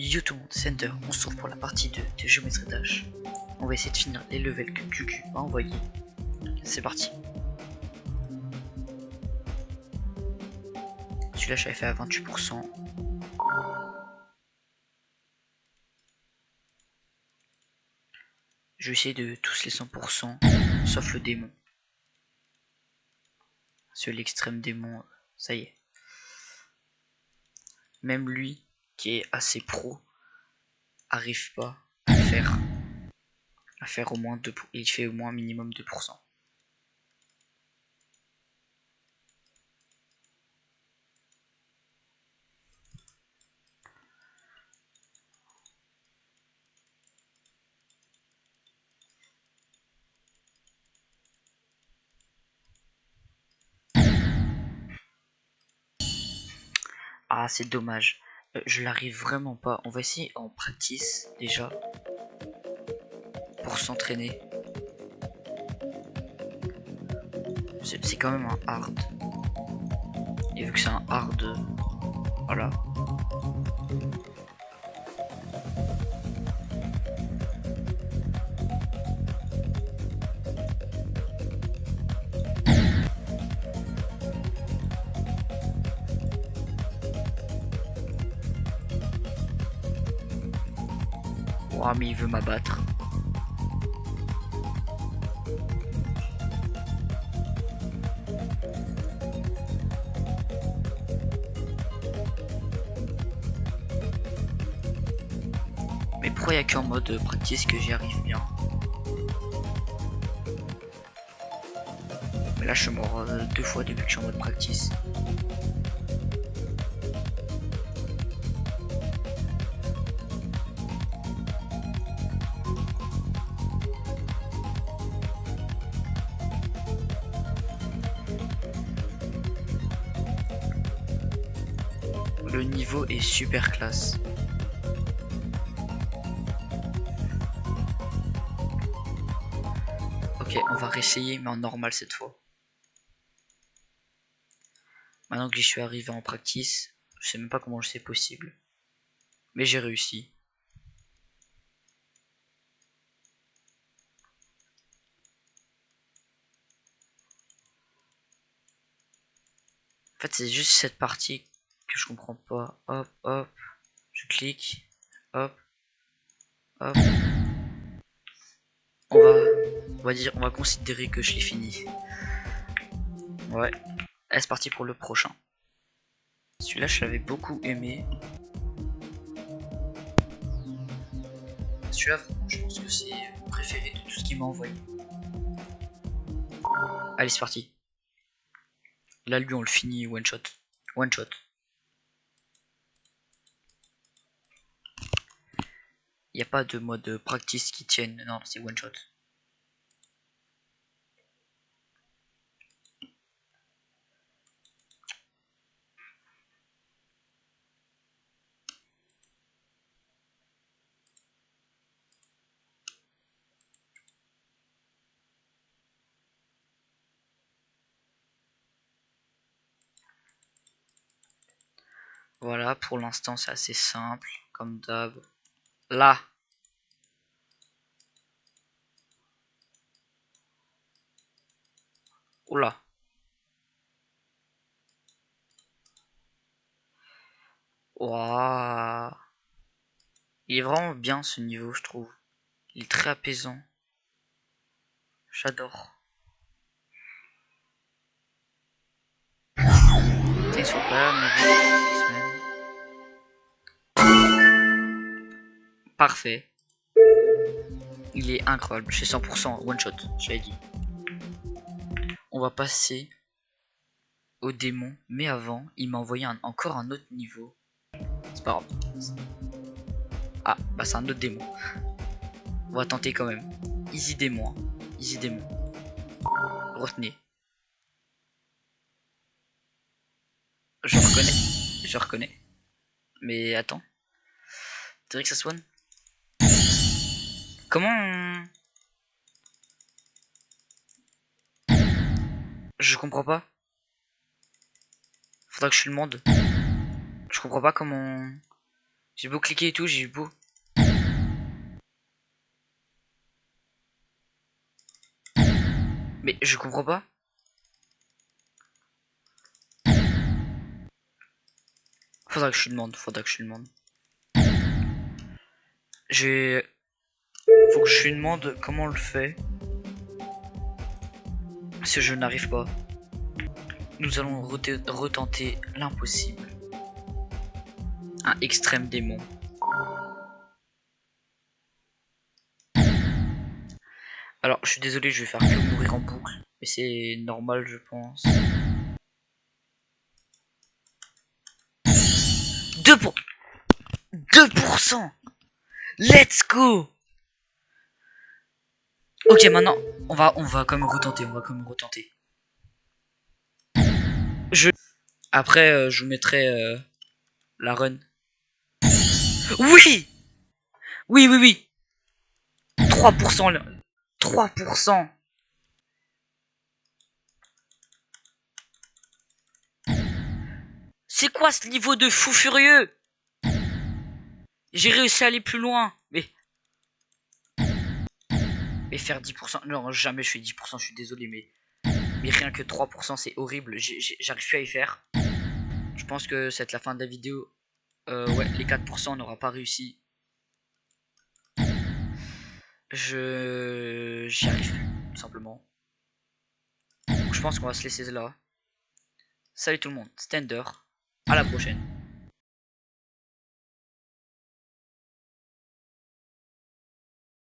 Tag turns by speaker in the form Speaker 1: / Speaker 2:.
Speaker 1: Yo tout le monde, c'est Ender, on se retrouve pour la partie 2 de Géométrie Dash. On va essayer de finir les levels que QQ m'a envoyé. C'est parti. Celui-là j'avais fait à 28%. Je vais essayer de tous les 100%, sauf le démon. Sur l'extrême démon, ça y est. Même lui, qui est assez pro, arrive pas à faire au moins 2%. Il fait au moins minimum 2%. Ah, c'est dommage. Je l'arrive vraiment pas. On va essayer en practice déjà. Pour s'entraîner. C'est quand même un hard. Et vu que c'est un hard, voilà. Oh, mais il veut m'abattre. Mais pourquoi il n'y a qu'en mode practice que j'y arrive bien? Mais là je suis mort 2 fois depuis que je suis en mode practice. Le niveau est super classe. Ok, on va réessayer mais en normal cette fois. Maintenant que j'y suis arrivé en practice, je sais même pas comment c'est possible. Mais j'ai réussi. En fait c'est juste cette partie que je comprends pas. Hop, hop, je clique. Hop, hop. On va considérer que je l'ai fini. Ouais. Allez, c'est parti pour le prochain. Celui-là, je l'avais beaucoup aimé. Celui-là, je pense que c'est mon préféré de tout ce qu'il m'a envoyé. Allez, c'est parti. Là, lui, on le finit one shot. One shot. Il n'y a pas de mode practice qui tienne. Non, c'est one shot. Voilà, pour l'instant, c'est assez simple, comme d'hab. Là. Oula. Waouh. Il est vraiment bien ce niveau, je trouve. Il est très apaisant. J'adore. Thanks for playing. Parfait. Il est incroyable. Je fais 100% one shot, j'avais dit. On va passer au démon. Mais avant, il m'a envoyé encore un autre niveau. C'est pas grave. Ah, bah c'est un autre démon. On va tenter quand même. Easy démon. Easy démon. Retenez. Je reconnais. Je reconnais. Mais attends. Tu dirais que ça swan? Comment Je comprends pas. Faudra que je le demande. Je comprends pas comment J'ai beau cliquer et tout, j'ai beau. Mais je comprends pas. Faudra que je lui demande, faudra que je lui demande. J'ai... Faut que je lui demande comment on le fait. Si je n'arrive pas. Nous allons retenter l'impossible. Un extrême démon. Alors, je suis désolé, je vais faire que mourir en boucle. Mais c'est normal, je pense. 2%. Let's go. Ok, maintenant, on va quand même retenter. On va quand même retenter. Après, je vous mettrai la run. Oui. Oui, oui, oui. 3%. 3%. C'est quoi ce niveau de fou furieux? J'ai réussi à aller plus loin. Mais faire 10%. Non, jamais je fais 10%, je suis désolé, mais rien que 3%, c'est horrible. J'arrive plus à y faire. Je pense que c'est la fin de la vidéo. Ouais, les 4%, on n'aura pas réussi. J'y arrive plus, tout simplement. Donc, je pense qu'on va se laisser là. Salut tout le monde, Stender. À la prochaine.